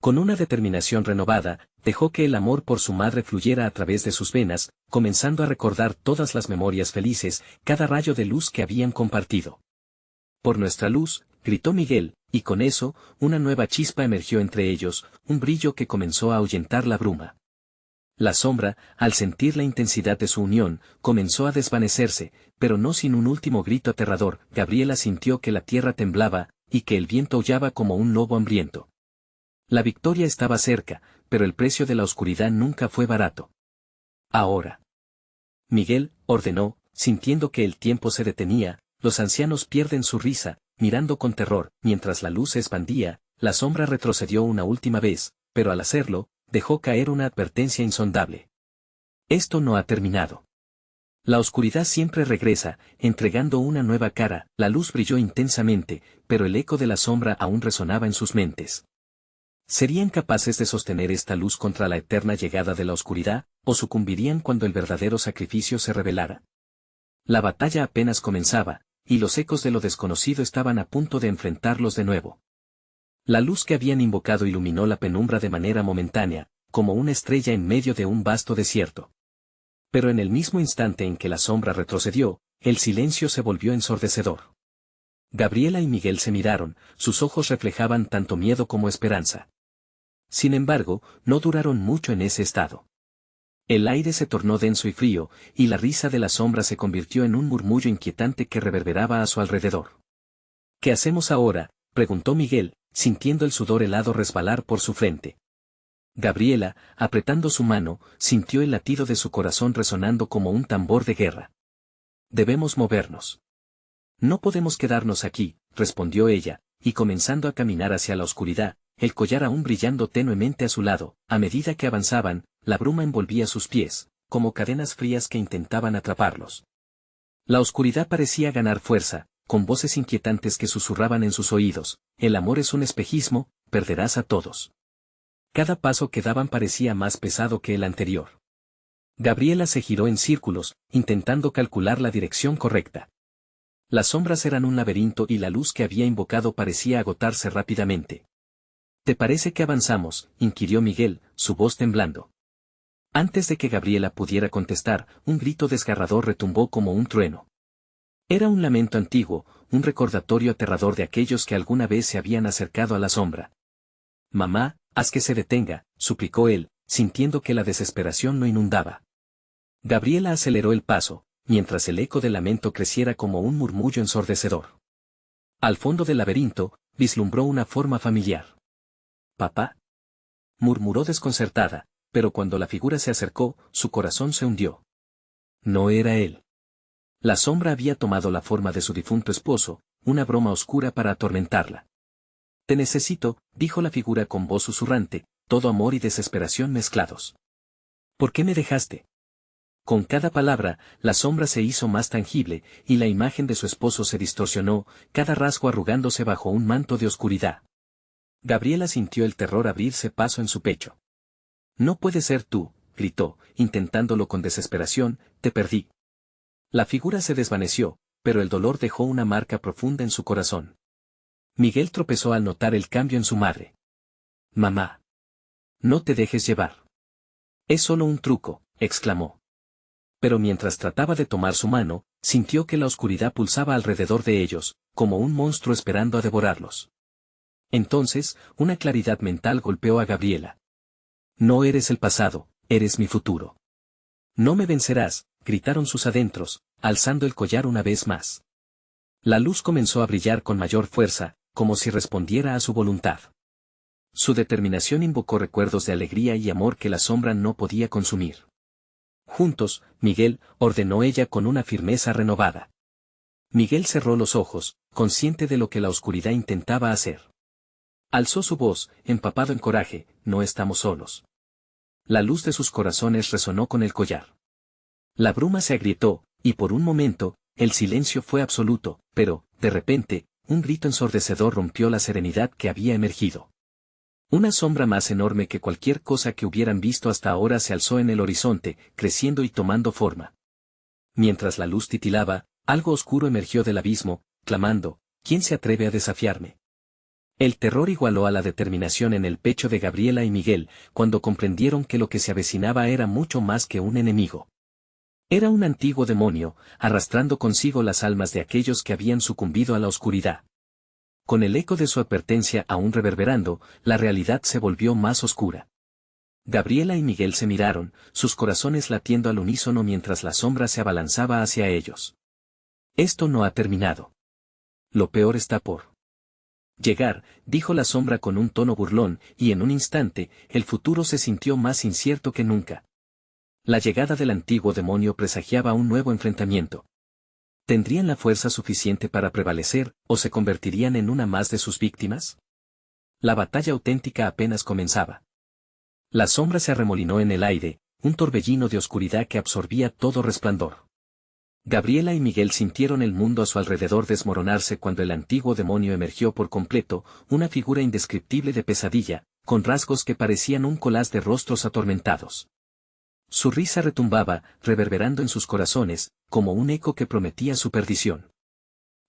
Con una determinación renovada, dejó que el amor por su madre fluyera a través de sus venas, comenzando a recordar todas las memorias felices, cada rayo de luz que habían compartido. Por nuestra luz, gritó Miguel, y con eso, una nueva chispa emergió entre ellos, un brillo que comenzó a ahuyentar la bruma. La sombra, al sentir la intensidad de su unión, comenzó a desvanecerse, pero no sin un último grito aterrador. Gabriela sintió que la tierra temblaba, y que el viento aullaba como un lobo hambriento. La victoria estaba cerca, pero el precio de la oscuridad nunca fue barato. Ahora. Miguel, ordenó, sintiendo que el tiempo se detenía, los ancianos pierden su risa, mirando con terror, mientras la luz se expandía, la sombra retrocedió una última vez, pero al hacerlo, dejó caer una advertencia insondable. Esto no ha terminado. La oscuridad siempre regresa, entregando una nueva cara. La luz brilló intensamente, pero el eco de la sombra aún resonaba en sus mentes. ¿Serían capaces de sostener esta luz contra la eterna llegada de la oscuridad, o sucumbirían cuando el verdadero sacrificio se revelara? La batalla apenas comenzaba, y los ecos de lo desconocido estaban a punto de enfrentarlos de nuevo. La luz que habían invocado iluminó la penumbra de manera momentánea, como una estrella en medio de un vasto desierto. Pero en el mismo instante en que la sombra retrocedió, el silencio se volvió ensordecedor. Gabriela y Miguel se miraron, sus ojos reflejaban tanto miedo como esperanza. Sin embargo, no duraron mucho en ese estado. El aire se tornó denso y frío, y la risa de la sombra se convirtió en un murmullo inquietante que reverberaba a su alrededor. ¿Qué hacemos ahora?, preguntó Miguel, sintiendo el sudor helado resbalar por su frente. Gabriela, apretando su mano, sintió el latido de su corazón resonando como un tambor de guerra. Debemos movernos. No podemos quedarnos aquí, respondió ella, y comenzando a caminar hacia la oscuridad, el collar aún brillando tenuemente a su lado. A medida que avanzaban, la bruma envolvía sus pies, como cadenas frías que intentaban atraparlos. La oscuridad parecía ganar fuerza, con voces inquietantes que susurraban en sus oídos: el amor es un espejismo, perderás a todos. Cada paso que daban parecía más pesado que el anterior. Gabriela se giró en círculos, intentando calcular la dirección correcta. Las sombras eran un laberinto y la luz que había invocado parecía agotarse rápidamente. ¿Te parece que avanzamos?, inquirió Miguel, su voz temblando. Antes de que Gabriela pudiera contestar, un grito desgarrador retumbó como un trueno. Era un lamento antiguo, un recordatorio aterrador de aquellos que alguna vez se habían acercado a la sombra. Mamá, haz que se detenga, suplicó él, sintiendo que la desesperación lo inundaba. Gabriela aceleró el paso, mientras el eco del lamento creciera como un murmullo ensordecedor. Al fondo del laberinto, vislumbró una forma familiar. «¿Papá?», murmuró desconcertada, pero cuando la figura se acercó, su corazón se hundió. No era él. La sombra había tomado la forma de su difunto esposo, una broma oscura para atormentarla. Te necesito, dijo la figura con voz susurrante, todo amor y desesperación mezclados. ¿Por qué me dejaste? Con cada palabra, la sombra se hizo más tangible, y la imagen de su esposo se distorsionó, cada rasgo arrugándose bajo un manto de oscuridad. Gabriela sintió el terror abrirse paso en su pecho. No puede ser tú, gritó, intentándolo con desesperación, te perdí. La figura se desvaneció, pero el dolor dejó una marca profunda en su corazón. Miguel tropezó al notar el cambio en su madre. Mamá. No te dejes llevar. Es solo un truco, exclamó. Pero mientras trataba de tomar su mano, sintió que la oscuridad pulsaba alrededor de ellos, como un monstruo esperando a devorarlos. Entonces, una claridad mental golpeó a Gabriela. No eres el pasado, eres mi futuro. No me vencerás, gritaron sus adentros, alzando el collar una vez más. La luz comenzó a brillar con mayor fuerza, como si respondiera a su voluntad. Su determinación invocó recuerdos de alegría y amor que la sombra no podía consumir. Juntos, Miguel, ordenó ella con una firmeza renovada. Miguel cerró los ojos, consciente de lo que la oscuridad intentaba hacer. Alzó su voz, empapado en coraje, no estamos solos. La luz de sus corazones resonó con el collar. La bruma se agrietó, y por un momento, el silencio fue absoluto, pero, de repente, un grito ensordecedor rompió la serenidad que había emergido. Una sombra más enorme que cualquier cosa que hubieran visto hasta ahora se alzó en el horizonte, creciendo y tomando forma. Mientras la luz titilaba, algo oscuro emergió del abismo, clamando, ¿quién se atreve a desafiarme? El terror igualó a la determinación en el pecho de Gabriela y Miguel, cuando comprendieron que lo que se avecinaba era mucho más que un enemigo. Era un antiguo demonio, arrastrando consigo las almas de aquellos que habían sucumbido a la oscuridad. Con el eco de su advertencia aún reverberando, la realidad se volvió más oscura. Gabriela y Miguel se miraron, sus corazones latiendo al unísono mientras la sombra se abalanzaba hacia ellos. Esto no ha terminado. Lo peor está por llegar, dijo la sombra con un tono burlón, y en un instante, el futuro se sintió más incierto que nunca. La llegada del antiguo demonio presagiaba un nuevo enfrentamiento. ¿Tendrían la fuerza suficiente para prevalecer, o se convertirían en una más de sus víctimas? La batalla auténtica apenas comenzaba. La sombra se arremolinó en el aire, un torbellino de oscuridad que absorbía todo resplandor. Gabriela y Miguel sintieron el mundo a su alrededor desmoronarse cuando el antiguo demonio emergió por completo, una figura indescriptible de pesadilla, con rasgos que parecían un collage de rostros atormentados. Su risa retumbaba, reverberando en sus corazones, como un eco que prometía su perdición.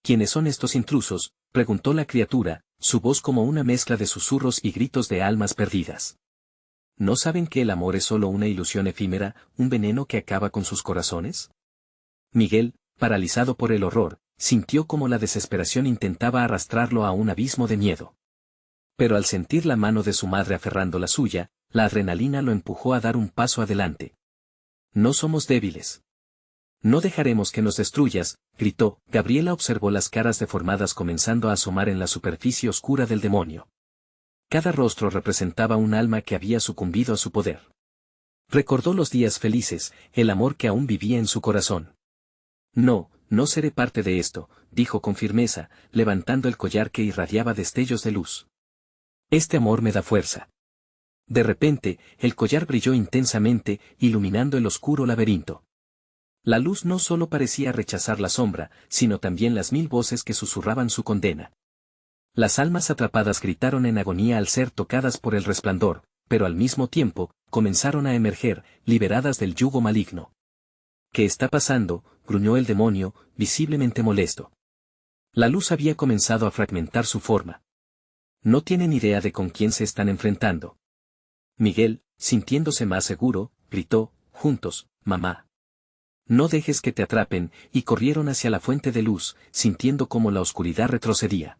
¿Quiénes son estos intrusos?, preguntó la criatura, su voz como una mezcla de susurros y gritos de almas perdidas. ¿No saben que el amor es solo una ilusión efímera, un veneno que acaba con sus corazones? Miguel, paralizado por el horror, sintió como la desesperación intentaba arrastrarlo a un abismo de miedo. Pero al sentir la mano de su madre aferrando la suya, la adrenalina lo empujó a dar un paso adelante. No somos débiles. No dejaremos que nos destruyas, gritó. Gabriela observó las caras deformadas comenzando a asomar en la superficie oscura del demonio. Cada rostro representaba un alma que había sucumbido a su poder. Recordó los días felices, el amor que aún vivía en su corazón. No, no seré parte de esto, dijo con firmeza, levantando el collar que irradiaba destellos de luz. Este amor me da fuerza. De repente, el collar brilló intensamente, iluminando el oscuro laberinto. La luz no solo parecía rechazar la sombra, sino también las 1000 voces que susurraban su condena. Las almas atrapadas gritaron en agonía al ser tocadas por el resplandor, pero al mismo tiempo, comenzaron a emerger, liberadas del yugo maligno. ¿Qué está pasando?, gruñó el demonio, visiblemente molesto. La luz había comenzado a fragmentar su forma. No tienen idea de con quién se están enfrentando. Miguel, sintiéndose más seguro, gritó, juntos, mamá. No dejes que te atrapen, y corrieron hacia la fuente de luz, sintiendo cómo la oscuridad retrocedía.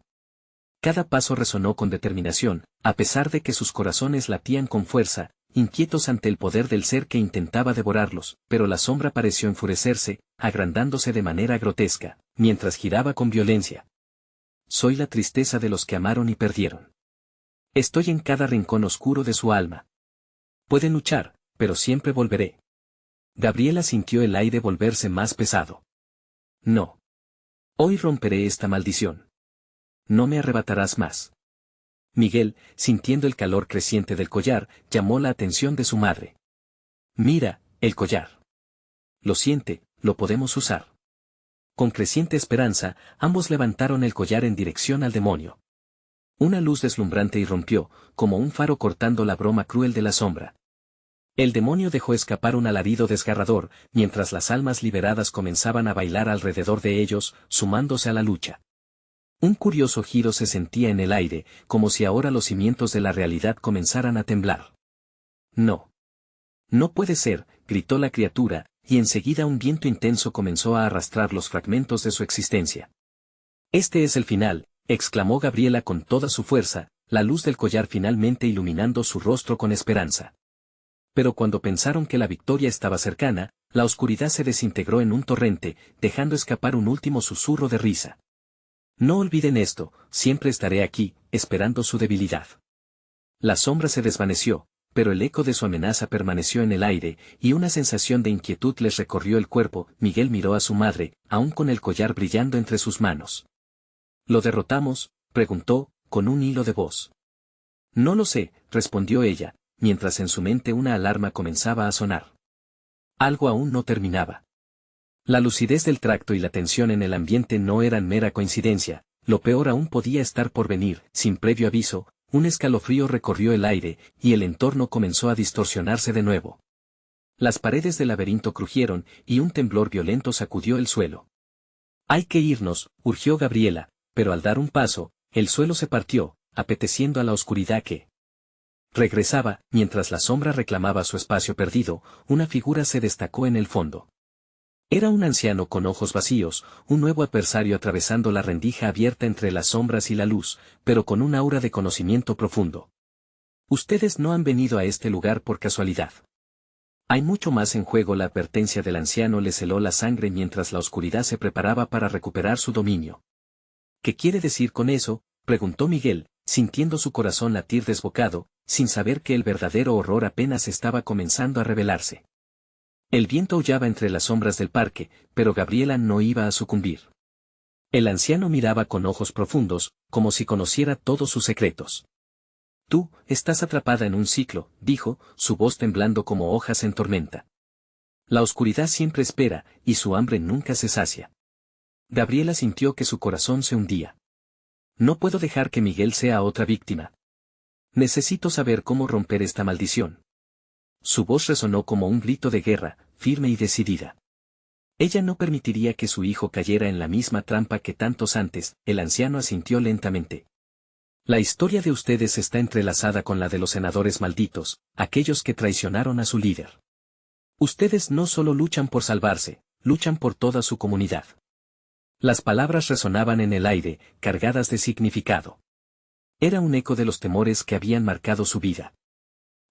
Cada paso resonó con determinación, a pesar de que sus corazones latían con fuerza, inquietos ante el poder del ser que intentaba devorarlos, pero la sombra pareció enfurecerse, agrandándose de manera grotesca, mientras giraba con violencia. Soy la tristeza de los que amaron y perdieron. Estoy en cada rincón oscuro de su alma. Pueden luchar, pero siempre volveré. Gabriela sintió el aire volverse más pesado. No. Hoy romperé esta maldición. No me arrebatarás más. Miguel, sintiendo el calor creciente del collar, llamó la atención de su madre. Mira, el collar. Lo siente, lo podemos usar. Con creciente esperanza, ambos levantaron el collar en dirección al demonio. Una luz deslumbrante irrumpió, como un faro cortando la broma cruel de la sombra. El demonio dejó escapar un alarido desgarrador, mientras las almas liberadas comenzaban a bailar alrededor de ellos, sumándose a la lucha. Un curioso giro se sentía en el aire, como si ahora los cimientos de la realidad comenzaran a temblar. No. No puede ser, gritó la criatura, y enseguida un viento intenso comenzó a arrastrar los fragmentos de su existencia. Este es el final, exclamó Gabriela con toda su fuerza, la luz del collar finalmente iluminando su rostro con esperanza. Pero cuando pensaron que la victoria estaba cercana, la oscuridad se desintegró en un torrente, dejando escapar un último susurro de risa. No olviden esto, siempre estaré aquí, esperando su debilidad. La sombra se desvaneció, pero el eco de su amenaza permaneció en el aire, y una sensación de inquietud les recorrió el cuerpo. Miguel miró a su madre, aún con el collar brillando entre sus manos. ¿Lo derrotamos?, preguntó, con un hilo de voz. No lo sé, respondió ella, mientras en su mente una alarma comenzaba a sonar. Algo aún no terminaba. La lucidez del tracto y la tensión en el ambiente no eran mera coincidencia, lo peor aún podía estar por venir. Sin previo aviso, un escalofrío recorrió el aire, y el entorno comenzó a distorsionarse de nuevo. Las paredes del laberinto crujieron, y un temblor violento sacudió el suelo. Hay que irnos, urgió Gabriela, pero al dar un paso, el suelo se partió, apeteciendo a la oscuridad que regresaba. Mientras la sombra reclamaba su espacio perdido, una figura se destacó en el fondo. Era un anciano con ojos vacíos, un nuevo adversario atravesando la rendija abierta entre las sombras y la luz, pero con un aura de conocimiento profundo. Ustedes no han venido a este lugar por casualidad. Hay mucho más en juego. La advertencia del anciano le heló la sangre mientras la oscuridad se preparaba para recuperar su dominio. ¿Qué quiere decir con eso?, preguntó Miguel, sintiendo su corazón latir desbocado, sin saber que el verdadero horror apenas estaba comenzando a revelarse. El viento aullaba entre las sombras del parque, pero Gabriela no iba a sucumbir. El anciano miraba con ojos profundos, como si conociera todos sus secretos. Tú, estás atrapada en un ciclo, dijo, su voz temblando como hojas en tormenta. La oscuridad siempre espera, y su hambre nunca se sacia. Gabriela sintió que su corazón se hundía. No puedo dejar que Miguel sea otra víctima. Necesito saber cómo romper esta maldición. Su voz resonó como un grito de guerra, firme y decidida. Ella no permitiría que su hijo cayera en la misma trampa que tantos antes. El anciano asintió lentamente. La historia de ustedes está entrelazada con la de los senadores malditos, aquellos que traicionaron a su líder. Ustedes no solo luchan por salvarse, luchan por toda su comunidad. Las palabras resonaban en el aire, cargadas de significado. Era un eco de los temores que habían marcado su vida.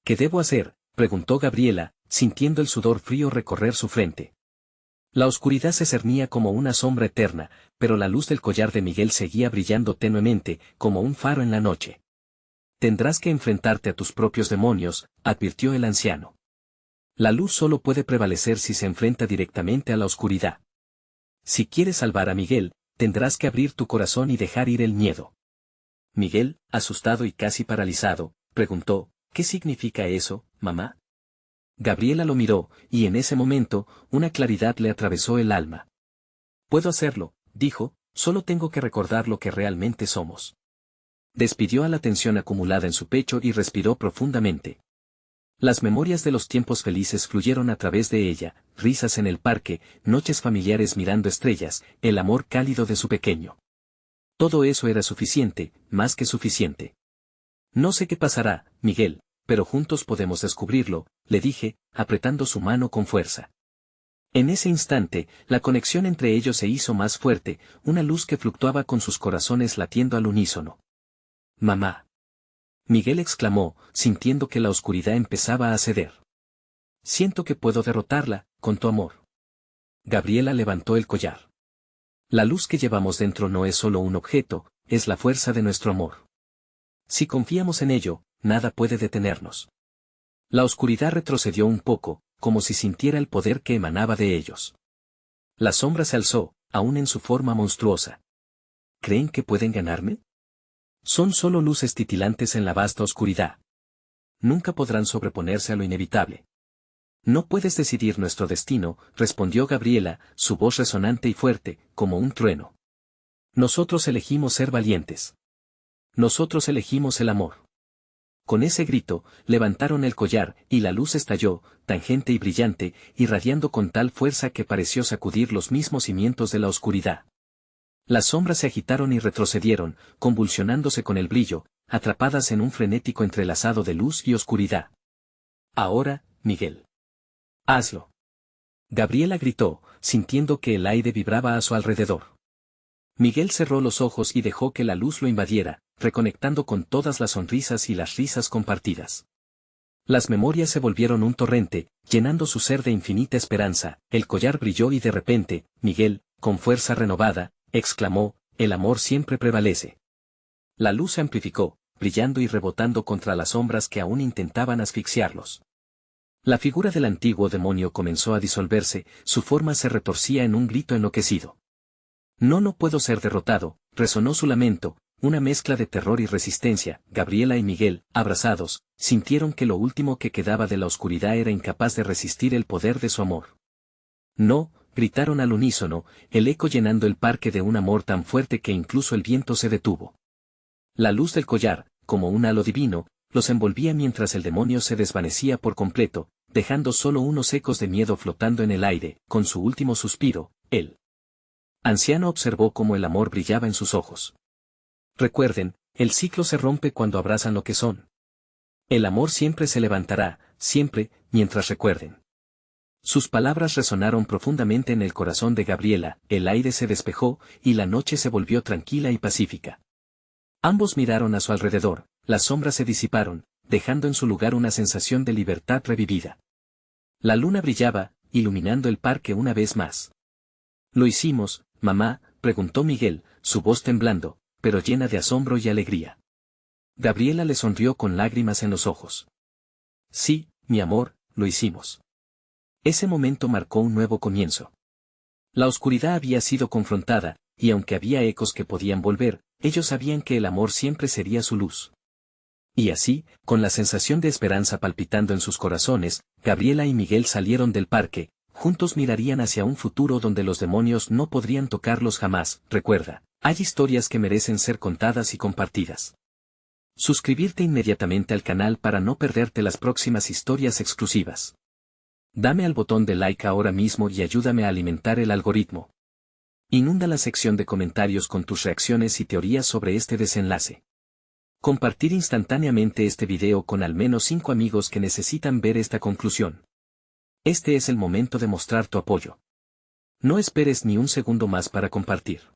¿Qué debo hacer?, preguntó Gabriela, sintiendo el sudor frío recorrer su frente. La oscuridad se cernía como una sombra eterna, pero la luz del collar de Miguel seguía brillando tenuemente, como un faro en la noche. Tendrás que enfrentarte a tus propios demonios, advirtió el anciano. La luz solo puede prevalecer si se enfrenta directamente a la oscuridad. Si quieres salvar a Miguel, tendrás que abrir tu corazón y dejar ir el miedo. Miguel, asustado y casi paralizado, preguntó, ¿qué significa eso, mamá? Gabriela lo miró, y en ese momento, una claridad le atravesó el alma. Puedo hacerlo, dijo, solo tengo que recordar lo que realmente somos. Despidió a la tensión acumulada en su pecho y respiró profundamente. Las memorias de los tiempos felices fluyeron a través de ella, risas en el parque, noches familiares mirando estrellas, el amor cálido de su pequeño. Todo eso era suficiente, más que suficiente. No sé qué pasará, Miguel, pero juntos podemos descubrirlo, le dije, apretando su mano con fuerza. En ese instante, la conexión entre ellos se hizo más fuerte, una luz que fluctuaba con sus corazones latiendo al unísono. Mamá. Miguel exclamó, sintiendo que la oscuridad empezaba a ceder. Siento que puedo derrotarla, con tu amor. Gabriela levantó el collar. La luz que llevamos dentro no es solo un objeto, es la fuerza de nuestro amor. Si confiamos en ello, nada puede detenernos. La oscuridad retrocedió un poco, como si sintiera el poder que emanaba de ellos. La sombra se alzó, aún en su forma monstruosa. ¿Creen que pueden ganarme? Son solo luces titilantes en la vasta oscuridad. Nunca podrán sobreponerse a lo inevitable. No puedes decidir nuestro destino, respondió Gabriela, su voz resonante y fuerte, como un trueno. Nosotros elegimos ser valientes. Nosotros elegimos el amor. Con ese grito, levantaron el collar, y la luz estalló, tangente y brillante, irradiando con tal fuerza que pareció sacudir los mismos cimientos de la oscuridad. Las sombras se agitaron y retrocedieron, convulsionándose con el brillo, atrapadas en un frenético entrelazado de luz y oscuridad. Ahora, Miguel. Hazlo. Gabriela gritó, sintiendo que el aire vibraba a su alrededor. Miguel cerró los ojos y dejó que la luz lo invadiera, reconectando con todas las sonrisas y las risas compartidas. Las memorias se volvieron un torrente, llenando su ser de infinita esperanza. El collar brilló y de repente, Miguel, con fuerza renovada, exclamó, el amor siempre prevalece. La luz se amplificó, brillando y rebotando contra las sombras que aún intentaban asfixiarlos. La figura del antiguo demonio comenzó a disolverse, su forma se retorcía en un grito enloquecido. No puedo ser derrotado, resonó su lamento, una mezcla de terror y resistencia. Gabriela y Miguel, abrazados, sintieron que lo último que quedaba de la oscuridad era incapaz de resistir el poder de su amor. No, gritaron al unísono, el eco llenando el parque de un amor tan fuerte que incluso el viento se detuvo. La luz del collar, como un halo divino, los envolvía mientras el demonio se desvanecía por completo, dejando solo unos ecos de miedo flotando en el aire. Con su último suspiro, el anciano observó cómo el amor brillaba en sus ojos. Recuerden, el ciclo se rompe cuando abrazan lo que son. El amor siempre se levantará, siempre, mientras recuerden. Sus palabras resonaron profundamente en el corazón de Gabriela, el aire se despejó, y la noche se volvió tranquila y pacífica. Ambos miraron a su alrededor, las sombras se disiparon, dejando en su lugar una sensación de libertad revivida. La luna brillaba, iluminando el parque una vez más. ¿Lo hicimos, mamá?, preguntó Miguel, su voz temblando, pero llena de asombro y alegría. Gabriela le sonrió con lágrimas en los ojos. Sí, mi amor, lo hicimos. Ese momento marcó un nuevo comienzo. La oscuridad había sido confrontada, y aunque había ecos que podían volver, ellos sabían que el amor siempre sería su luz. Y así, con la sensación de esperanza palpitando en sus corazones, Gabriela y Miguel salieron del parque, juntos mirarían hacia un futuro donde los demonios no podrían tocarlos jamás. Recuerda, hay historias que merecen ser contadas y compartidas. Suscribirte inmediatamente al canal para no perderte las próximas historias exclusivas. Dame al botón de like ahora mismo y ayúdame a alimentar el algoritmo. Inunda la sección de comentarios con tus reacciones y teorías sobre este desenlace. Compartir instantáneamente este video con al menos 5 amigos que necesitan ver esta conclusión. Este es el momento de mostrar tu apoyo. No esperes ni un segundo más para compartir.